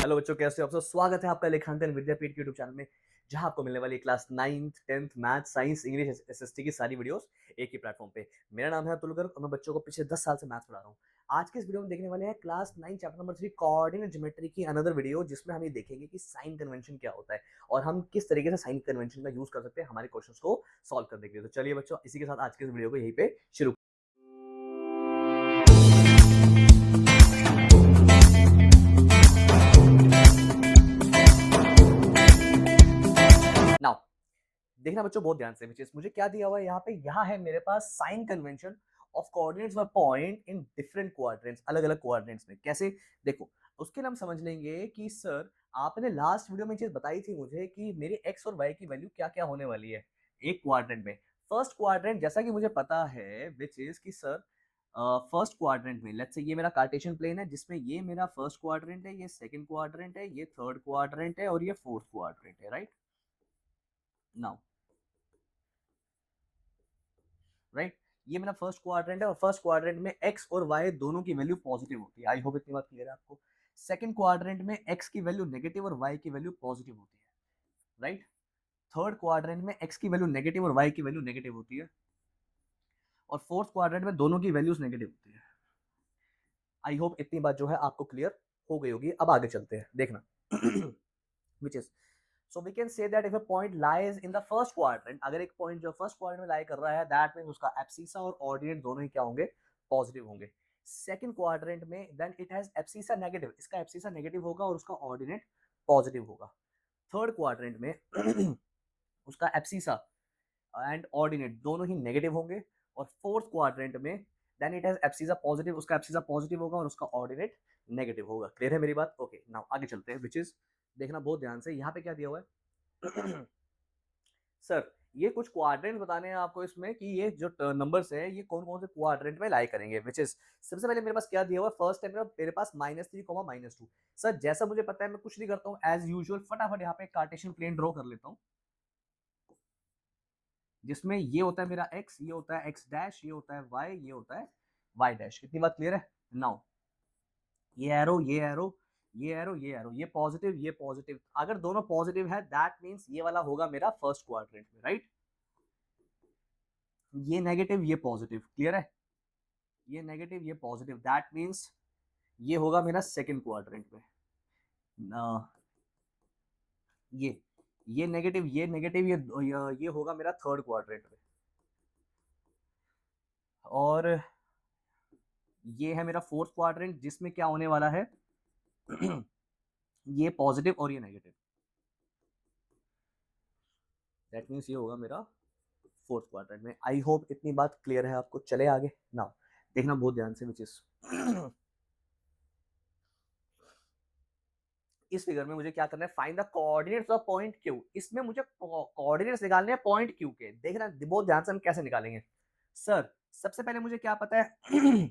Hello बच्चों, कैसे हो आप सब। स्वागत है आपका लेखांकन विद्यापीठ के यूट्यूब चैनल में, जहां आपको मिलने वाली class 9th 10th math science English SST की सारी वीडियोस एक ही प्लेटफॉर्म पे। मेरा नाम है अतुल गर्ग और मैं बच्चों को पिछले 10 साल से मैथ पढ़ा रहा हूँ। आज के इस वीडियो में देखने वाले हैं class 9 chapter number 3 coordinate geometry की अनदर वीडियो, जिसमें हम ये देखेंगे कि साइन कन्वेंशन क्या होता है और हम किस तरीके से साइन कन्वेंशन का यूज कर सकते हैं हमारे क्वेश्चंस को सॉल्व करने के लिए। तो चलिए बच्चों, इसी के साथ आज के इस वीडियो को यहीं पे शुरू। नाउ देखना बच्चों बहुत ध्यान से, विच इज मुझे क्या दिया हुआ है यहाँ पे। यहाँ है मेरे पास sign convention of coordinates of point in different coordinates, अलग अलग कोऑर्डिनेट्स में। कैसे देखो, उसके लिए हम समझ लेंगे कि सर आपने लास्ट वीडियो में चीज बताई थी मुझे कि मेरे एक्स और वाई की वैल्यू क्या क्या होने वाली है एक क्वाड्रेंट में। फर्स्ट क्वाड्रेंट जैसा कि मुझे पता है, विच इज कि सर फर्स्ट क्वाड्रेंट में लेट्स से ये मेरा कार्टेशियन प्लेन है, जिसमें ये मेरा फर्स्ट क्वाड्रेंट है, ये सेकंड क्वाड्रेंट है, ये थर्ड क्वाड्रेंट है और ये फोर्थ क्वाड्रेंट है, राइट। नाउ राइट, ये मेरा फर्स्ट क्वाड्रेंट है और फर्स्ट क्वाड्रेंट में एक्स और वाई दोनों की वैल्यू पॉजिटिव होती है। आई होप इतनी बात क्लियर है आपको। सेकंड क्वाड्रेंट में एक्स की वैल्यू नेगेटिव और वाई की वैल्यू पॉजिटिव होती है, राइट। थर्ड क्वाड्रेंट में एक्स की वैल्यू नेगेटिव और वाई की वैल्यू नेगेटिव होती है और फोर्थ क्वाड्रेंट में दोनों की वैल्यूज नेगेटिव होती है। आई होप इतनी बात जो है आपको क्लियर हो गई होगी। अब आगे चलते हैं, देखना which is so we can say that if a point lies in the first quadrant, अगर एक पॉइंट जो फर्स्ट क्वाड्रेंट में लाई कर रहा है, दैट मींस उसका एब्सिसा और ऑर्डिनेट दोनों ही क्या होंगे, पॉजिटिव होंगे। सेकंड क्वाड्रेंट में then it has abscissa negative, इसका एब्सिसा नेगेटिव होगा और उसका ऑर्डिनेट पॉजिटिव होगा। थर्ड क्वाड्रेंट में उसका एब्सिसा एंड ऑर्डिनेट दोनों ही नेगेटिव होंगे और फोर्थ क्वाड्रेंट में then it has abscissa positive, उसका एब्सिसा पॉजिटिव होगा और उसका ऑर्डिनेट नेगेटिव होगा। क्लियर है मेरी बात? ओके, नाउ आगे चलते हैं, विच इज देखना बहुत ध्यान से। यहाँ पे क्या दिया हुआ है सर ये कुछ क्वाड्रेंट बताने हैं आपको इसमें कि ये जो नंबर्स है ये कौन कौन से क्वाड्रेंट में लाई करेंगे, विच इज सबसे पहले मेरे पास क्या दिया हुआ है। फर्स्ट टाइम मेरे पास -3, -2। सर जैसा मुझे पता है मैं कुछ नहीं करता हूँ, एज यूजुअल फटाफट यहाँ पे कार्टेशियन प्लेन ड्रॉ कर लेता हूँ, जिसमें ये होता है मेरा x, ये होता है x डैश, ये होता है y, ये होता है y डैश। कितनी बात क्लियर है? नाउ ये एरो, ये एरो, ये एरो, ये एरो, ये पॉजिटिव, ये पॉजिटिव, अगर दोनों पॉजिटिव है दैट मींस ये वाला होगा मेरा फर्स्ट क्वाड्रेंट में, राइट। ये नेगेटिव, ये पॉजिटिव, क्लियर है? ये नेगेटिव, ये पॉजिटिव, दैट मींस ये होगा मेरा सेकंड क्वाड्रेंट में। ये नेगेटिव, ये नेगेटिव, ये होगा मेरा थर्ड क्वाड्रेंट में। और ये है मेरा फोर्थ क्वाड्रेंट, जिसमें क्या होने वाला है ये पॉजिटिव और ये नेगेटिव, दैट मींस ये होगा मेरा फोर्थ क्वाड्रेंट में। आई होप इतनी बात क्लियर है आपको। चले आगे ना, देखना बहुत ध्यान से, विच इज इस फिगर में मुझे क्या करना है, find the coordinates of point Q. इसमें मुझे कोऑर्डिनेट्स निकालने हैं पॉइंट क्यू के। देखना बहुत ध्यान से हम कैसे निकालेंगे। सर सबसे पहले मुझे क्या पता है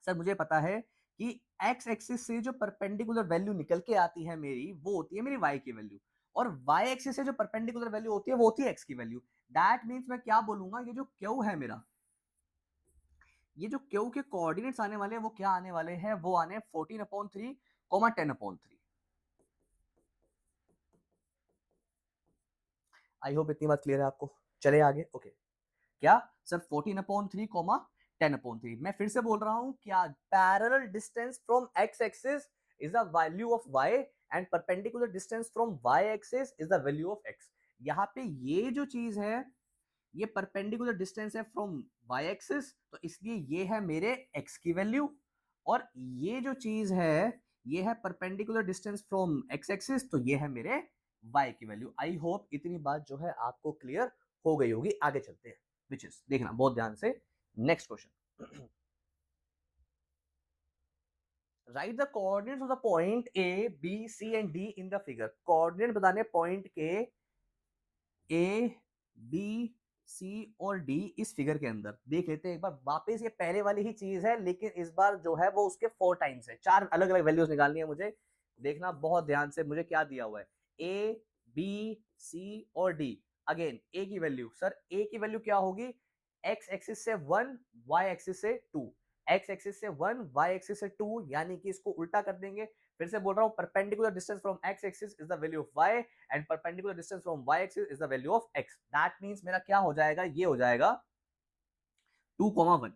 सर मुझे पता है कि एक्स एक्सिस से जो परपेंडिकुलर वैल्यू निकल के आती है मेरी, वो होती है मेरी वाई की वैल्यू, और वाई एक्सिस से जो परपेंडिकुलर वैल्यू होती है वो होती है एक्स की वैल्यू। दैट मींस मैं क्या बोलूंगा, ये जो क्यू है मेरा, ये जो क्यू के कोऑर्डिनेट्स आने वाले हैं वो क्या आने वाले हैं, वो आने 14/3, 10/3। आई होप इतनी बात क्लियर है आपको। चले आगे। ओके क्या सर 14/3, 10/3। मैं फिर से बोल रहा हूं, क्या parallel distance from x axis is the value of y and perpendicular distance from y axis is the value of x. यहाँ पे ये जो चीज है ये परपेंडिकुलर डिस्टेंस है फ्रॉम वाई एक्सिस, तो इसलिए ये है मेरे एक्स की वैल्यू, और ये जो चीज है ये है perpendicular distance from x axis, तो ये है मेरे वाई की वैल्यू। आई होप इतनी बात जो है आपको क्लियर हो गई होगी। आगे चलते हैं, विच इज देखना बहुत ध्यान से। Next question, right the coordinates of the point A B C and D in the figure. Coordinate बताने पॉइंट के ए बी सी और डी इस फिगर के अंदर। देख लेते हैं एक बार वापस, ये पहले वाली ही चीज है लेकिन इस बार जो है वो उसके 4 टाइम्स है। 4 अलग अलग वैल्यूज निकालनी है मुझे। देखना बहुत ध्यान से, मुझे क्या दिया हुआ है, ए बी सी और डी। अगेन ए की वैल्यू, सर ए की वैल्यू क्या होगी, एक्स एक्सिस से 1, वाई एक्सिस से 2। एक्स एक्सिस से 1, वाई एक्सिस से 2, यानी कि इसको उल्टा कर देंगे। फिर से बोल रहा हूँ, perpendicular distance from x axis is the value of y and perpendicular distance from y axis is the value of x. That means मेरा क्या हो जाएगा, ये हो जाएगा 2,1।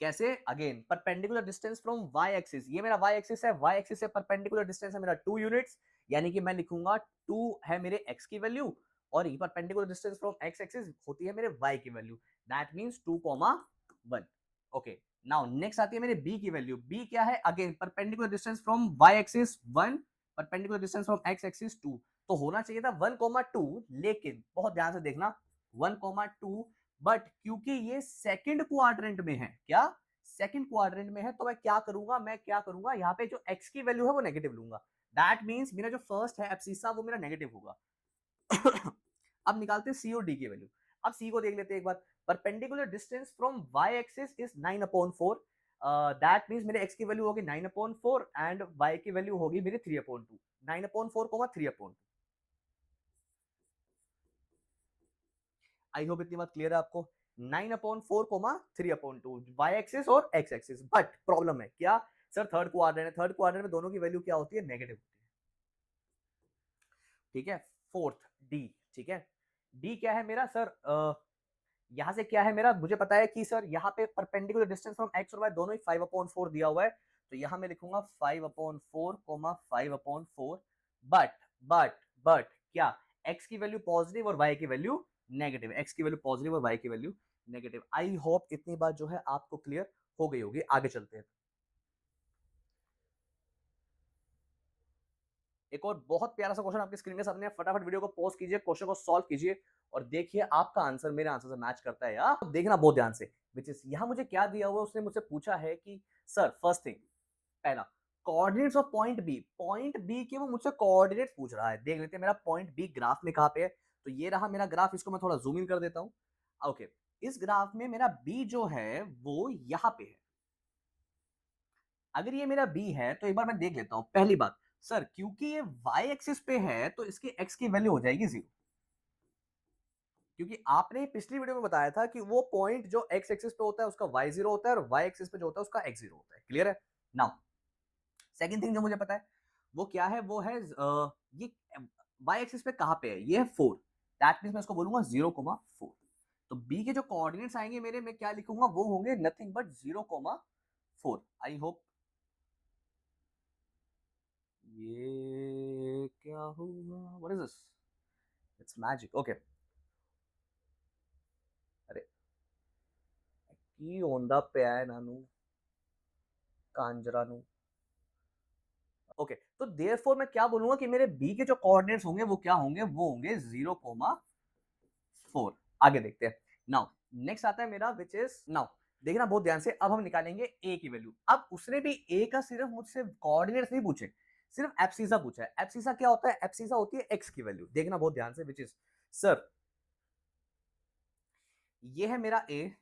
कैसे? Again perpendicular distance from y axis, ये मेरा वाई एक्सिस है, वाई एक्सिस से परपेंडिकुलर डिस्टेंस है मेरा 2 यूनिट्स, यानी कि मैं लिखूंगा 2 है मेरे x की वैल्यू और ये perpendicular distance from x axis होती है मेरे y की value. That means 2,1। Okay, now next आती है मेरे b की वैल्यू। b क्या है? Again perpendicular distance from y axis 1, perpendicular distance from x axis 2। तो होना चाहिए था 1,2, लेकिन बहुत ध्यान से देखना 1,2, बट क्योंकि ये सेकंड क्वाड्रेंट में है, क्या सेकंड क्वाड्रेंट में है, तो मैं क्या करूंगा यहाँ पे जो x की वैल्यू है वो नेगेटिव लूंगा। दैट मींस मेरा जो फर्स्ट है एब्सिसा वो मेरा नेगेटिव होगा। अब निकालते हैं सी और डी की वैल्यू। अब सी को देख लेते हैं एक बार। Perpendicular distance from y axis is 9/4। That means मेरे x की वैल्यू होगी 9/4 एंड y की वैल्यू होगी मेरी 3/2। 9/4, 3/2। आई होप इतनी बात क्लियर है आपको। 9/4, 3/2 वाई एक्सिस और एक्स एक्सिस। बट प्रॉब्लम है क्या सर, थर्ड क्वाड्रेंट है, थर्ड क्वाड्रेंट में दोनों की वैल्यू क्या होती है? नेगेटिव होती है। ठीक है, फोर्थ डी। ठीक है, डी क्या है मेरा सर? यहां से क्या है मेरा, मुझे पता है कि सर यहाँ पे परपेंडिकुलर डिस्टेंस फ्रॉम एक्स और वाई दोनों ही 5/4 दिया हुआ है, तो यहां मैं लिखूंगा 5/4, 5/4। बट बट बट क्या x की वैल्यू पॉजिटिव और y की वैल्यू नेगेटिव? x की वैल्यू पॉजिटिव और y की वैल्यू नेगेटिव। आई होप इतनी बात जो है आपको क्लियर हो गई होगी। आगे चलते हैं। एक और बहुत प्यारा सा क्वेश्चन आपकी स्क्रीन के सामने है, फटाफट वीडियो को पॉज कीजिए, क्वेश्चन को सॉल्व कीजिए और देखिए आपका आंसर मेरे आंसर से मैच करता है या। देखना बहुत ध्यान से, विच इज यहां मुझे क्या दिया हुआ है, उसने मुझसे पूछा है कि सर फर्स्ट थिंग, पहला कोऑर्डिनेट्स ऑफ पॉइंट बी के वो मुझसे कोऑर्डिनेट्स पूछ रहा है। देख लेते हैं मेरा पॉइंट बी ग्राफ में कहां पे है। तो ये रहा मेरा ग्राफ, इसको मैं थोड़ा जूम इन कर देता हूं। ओके, इस ग्राफ में मेरा बी जो है वो यहां पे है। अगर ये मेरा बी है तो एक बार मैं देख लेता हूं। पहली बात सर, क्योंकि ये वाई एक्सिस पे है तो इसकी एक्स की वैल्यू हो जाएगी 0, क्योंकि आपने पिछली वीडियो में बताया था कि वो पॉइंट जो एक्स एक्सिस पे होता है उसका वाई 0 होता है और वाई एक्सिस पे जो होता है उसका एक्स 0 होता है। क्लियर है? नाउ सेकंड थिंग जो मुझे पता है वो क्या है, वो है ये वाई एक्सिस पे कहां पे है, ये है 4। दैट मींस मैं इसको बोलूंगा 0,4। तो बी के जो कोऑर्डिनेट्स आएंगे मेरे, मैं क्या लिखूंगा, वो होंगे नथिंग बट 0,4। I hope. ये क्या हुआ, what is this? It's magic. Okay, अरे की ओंदा पे आया नानू कांजरा नु। ओके, तो देयरफॉर मैं क्या बोलूंगा कि मेरे बी के जो कोऑर्डिनेट्स होंगे वो क्या होंगे, वो होंगे 0,4। आगे देखते हैं। नाउ नेक्स्ट आता है मेरा विच इज, नाउ देखना बहुत ध्यान से, अब हम निकालेंगे ए की वैल्यू। अब उसने भी ए का सिर्फ मुझसे कोऑर्डिनेट्स नहीं पूछे, सिर्फ एब्सिसा पूछा है। एब्सिसा क्या होता है? एब्सिसा होती है एक्स की वैल्यू। देखना बहुत ध्यान से, विच इज सर ये है मेरा ए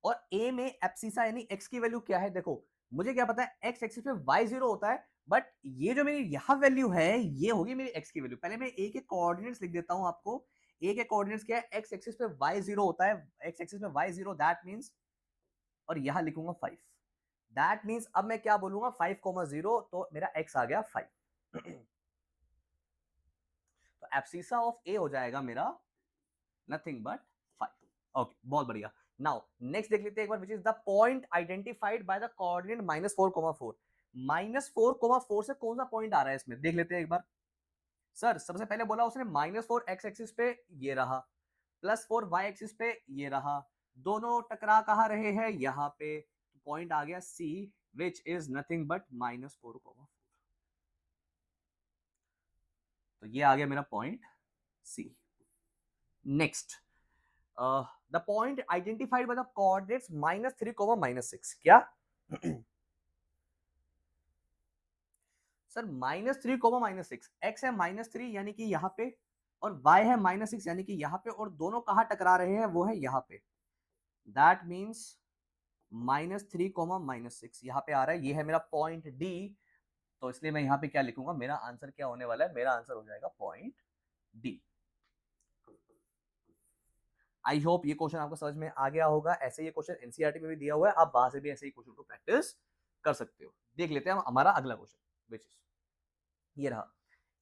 और ए में एब्सिसा यानी एक्स की वैल्यू क्या है। देखो मुझे क्या पता है, एक्स एक्सिस पे वाई 0 होता है, बट ये जो मेरी यहां वैल्यू है ये होगी मेरी एक्स की वैल्यू। पहले मैं ए के कोऑर्डिनेट्स लिख देता हूं आपको। ए के कोऑर्डिनेट्स क्या है? एक्स एक्सिस पे वाई 0 होता है, एक्स एक्सिस पे वाई 0, दैट मींस, और यहां लिखूंगा 5। दैट मींस अब मैं क्या बोलूंगा, 5,0, तो मेरा एक्स आ गया 5। तो एब्सिसा ऑफ ए हो जाएगा मेरा नथिंग बट 5। ओके, बहुत बढ़िया। नाउ नेक्स्ट देख लेते हैं एक बार, which is the point identified by the coordinate -4,4। -4,4 से कौन सा पॉइंट आ रहा है इसमें, देख लेते हैं एक बार। सर सबसे पहले बोला उसने -4 एक्स एक्सिस पे ये रहा, +4 वाई एक्सिस पे ये रहा, दोनों टकरा कहाँ रहे हैं, यहाँ पे। पॉइंट आ गया C, which is nothing but -4,4। तो ये आ गया मेरा point C. Next the point identified by the coordinates -3, -6। क्या सर -3, -6, एक्स है -3 यानी कि यहाँ पे, और y है -6 यानी कि यहाँ पे, और दोनों कहाँ टकरा रहे हैं, वो है यहाँ पे। दैट मीन्स -3, -6 यहाँ पे आ रहा है, ये है मेरा पॉइंट डी। तो इसलिए मैं यहाँ पे क्या लिखूंगा, मेरा आंसर क्या होने वाला है, मेरा आंसर हो जाएगा पॉइंट डी। आई होप ये क्वेश्चन आपको समझ में आ गया होगा। ऐसे ये क्वेश्चन एनसीईआरटी में भी दिया हुआ है, आप वहां से भी ऐसे ही क्वेश्चन को प्रैक्टिस कर सकते हो। देख लेते हैं हम हमारा अगला क्वेश्चन, विच इज ये रहा।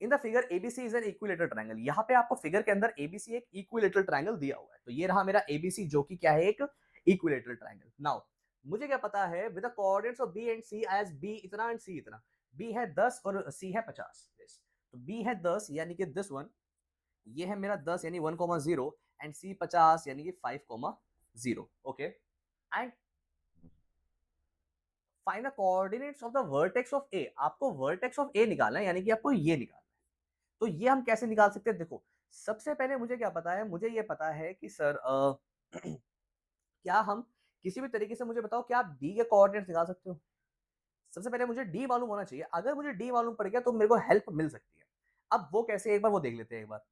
इन the figure ABC is an equilateral triangle. यहाँ पे आपको फिगर के अंदर एबीसी एक इक्विलेटरल ट्रायंगल दिया हुआ है। तो ये रहा मेरा एबीसी, जो कि क्या है, एक इक्विलेटरल ट्रायंगल। नाउ मुझे क्या पता है, with the coordinates of B and C as B इतना एंड सी इतना। बी है 10 और सी है 50। तो बी है 10 यानी कि दिस वन, ये है मेरा 10 यानी 1,0 एंड सी 50 यानी कि 5,0। Okay, and find the coordinates of the vertex of A. आपको वर्टेक्स ऑफ ए निकालना है, यानी कि आपको ये निकालना है। तो ये हम कैसे निकाल सकते हैं? देखो, सबसे पहले मुझे क्या पता है, मुझे ये पता है कि सर क्या हम किसी भी तरीके से, मुझे बताओ, क्या आप डी के कोऑर्डिनेट्स निकाल सकते हो? सबसे पहले मुझे डी मालूम होना चाहिए। अगर मुझे डी मालूम पड़ गया तो मेरे को हेल्प मिल सकती है। अब वो कैसे, एक बार वो देख लेते हैं एक बार।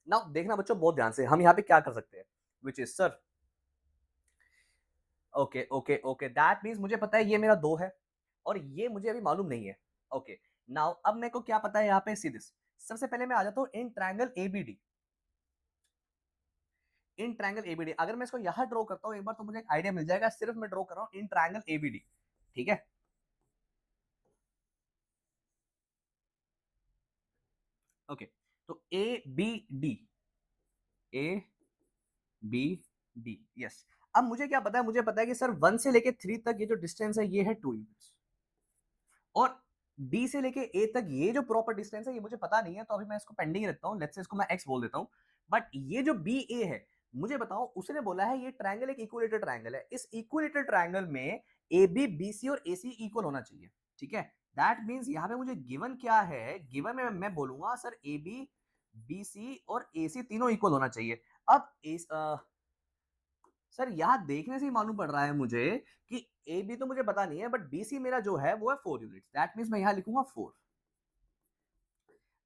ना देखना बच्चों बहुत ध्यान से, हम यहाँ पे क्या कर सकते हैं, which is sir, okay okay okay, that means मुझे पता है ये मेरा 2 है और ये मुझे अभी मालूम नहीं है। ओके, नाउ अब मेरे को क्या पता है यहाँ पे, सी दिस। सबसे पहले मैं आ जाता हूँ in triangle ABD. In triangle ABD अगर मैं इसको यहाँ ड्रॉ करता हूँ एक बार, तो मुझे एक आइडिया मिल जाएगा। सिर्फ मैं ड्रॉ कर रहा हूँ इन ट्रायंगल एबीडी, ठीक है। ओके, तो A B D, A B D, yes. अब मुझे क्या पता है, मुझे पता है कि सर 1 से लेके 3 तक ये जो डिस्टेंस है ये है 2 यूनिट्स, और डी से लेके ए तक ये जो प्रॉपर डिस्टेंस है ये मुझे पता नहीं है, तो अभी मैं इसको पेंडिंग रखता हूँ। लेट्स से इसको मैं एक्स बोल देता हूँ। बट ये जो बी ए है, मुझे बताओ, उसने बोला है ये ट्रायंगल एक इक्विलेटरल ट्रायंगल है। इस इक्विलेटरल ट्रायंगल में ए बी बी सी और ए सी इक्वल होना चाहिए, ठीक है। दैट मीन्स यहाँ पे मुझे गिवन क्या है, गिवन में मैं बोलूंगा sir A B B C और ए सी तीनों इक्वल होना चाहिए। अब सर यहाँ देखने से ही मालूम पड़ रहा है मुझे कि ए बी तो मुझे पता नहीं है, बट बी सी मेरा जो है वो है 4 यूनिट्स। दैट मीन्स मैं यहाँ लिखूंगा 4।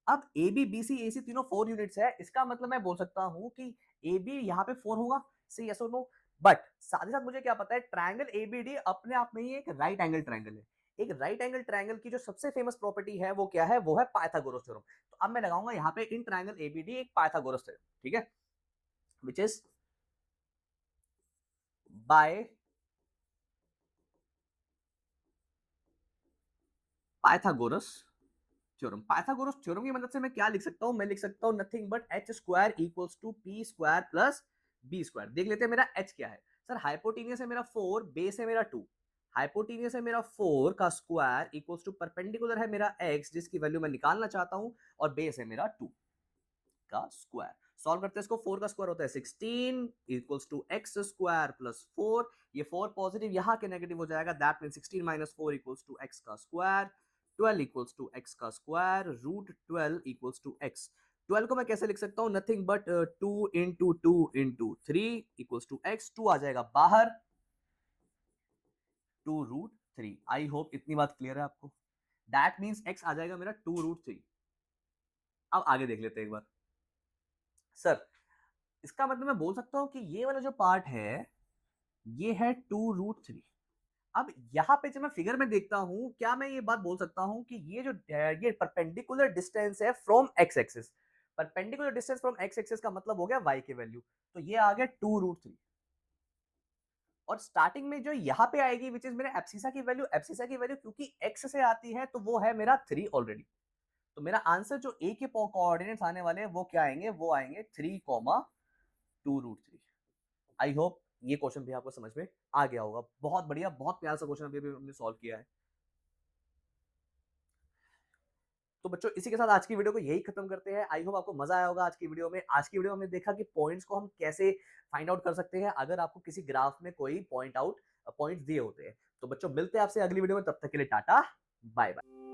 अब ए बी बी सी ए सी तीनों 4 यूनिट्स है, इसका मतलब मैं बोल सकता हूँ कि ए बी यहाँ पे 4 होगा। से यस और नो। बट साथ ही साथ मुझे क्या पता है, ट्रायंगल एबीडी अपने आप में ही एक राइट एंगल ट्रायंगल है। एक राइट एंगल ट्रायंगल की जो सबसे फेमस प्रॉपर्टी है वो क्या है, वो है पाइथागोरस थ्योरम। तो अब मैं लगाऊंगा यहाँ पे इन ट्रायंगल एबीडी एक पाइथागोरस थ्योरम, ठीक है, which is by Pythagoras theorem. Pythagoras theorem की मदद से मैं क्या लिख सकता हूं, मैं लिख सकता हूं nothing but H square equals to P square plus B square. देख लेते हैं मेरा एच क्या है। सर हाइपोटेनियस है मेरा 4, बेस है मेरा 2। हाइपोटेनियस है मेरा 4 का स्क्वायर इक्वल्स टू परपेंडिकुलर है मेरा x, जिसकी वैल्यू मैं निकालना चाहता हूं, और बेस है मेरा 2 का स्क्वायर। सॉल्व करते हैं इसको, 4 का स्क्वायर होता है 16 equals to x square plus 4। ये 4 पॉजिटिव यहाँ के नेगेटिव हो जाएगा, that mean 16 minus 4 equals to x का स्क्वायर। 12 इक्वल्स टू एक्स का square root 12 equals to x. 12 को मैं कैसे लिख सकता हूँ, nothing but 2 into 2 into 3 equals to x. 2 आ जाएगा बाहर, 2 रूट 3। आई होप इतनी बात क्लियर है आपको। दैट मीन्स एक्स आ जाएगा मेरा 2 रूट 3। अब आगे देख लेते हैं एक बार। सर इसका मतलब मैं बोल सकता हूँ कि ये वाला जो पार्ट है ये है 2 रूट 3। अब यहाँ पे जब मैं फिगर में देखता हूँ, क्या मैं ये बात बोल सकता हूँ कि ये जो ये परपेंडिकुलर डिस्टेंस है from x axis, perpendicular distance from x axis का मतलब हो गया वाई की वैल्यू, तो ये आ गया 2 रूट 3। और स्टार्टिंग में जो यहाँ पे आएगी विच इज मेरे एब्सिसा की वैल्यू, एब्सिसा की वैल्यू क्योंकि एक्स से आती है तो वो है मेरा 3 ऑलरेडी। तो मेरा आंसर जो ए के कोऑर्डिनेट्स आने वाले हैं वो क्या आएंगे, वो आएंगे 3,2 रूट 3। आई होप ये क्वेश्चन भी आपको समझ में आ गया होगा। बहुत बढ़िया, बहुत प्यारा सा क्वेश्चन अभी हमने सॉल्व किया है। तो बच्चों इसी के साथ आज की वीडियो को यही खत्म करते हैं। आई होप आपको मजा आया होगा आज की वीडियो में। आज की वीडियो में हमने देखा कि पॉइंट्स को हम कैसे फाइंड आउट कर सकते हैं अगर आपको किसी ग्राफ में कोई पॉइंट्स दिए होते हैं। तो बच्चों मिलते हैं आपसे अगली वीडियो में, तब तक के लिए टाटा बाय बाय।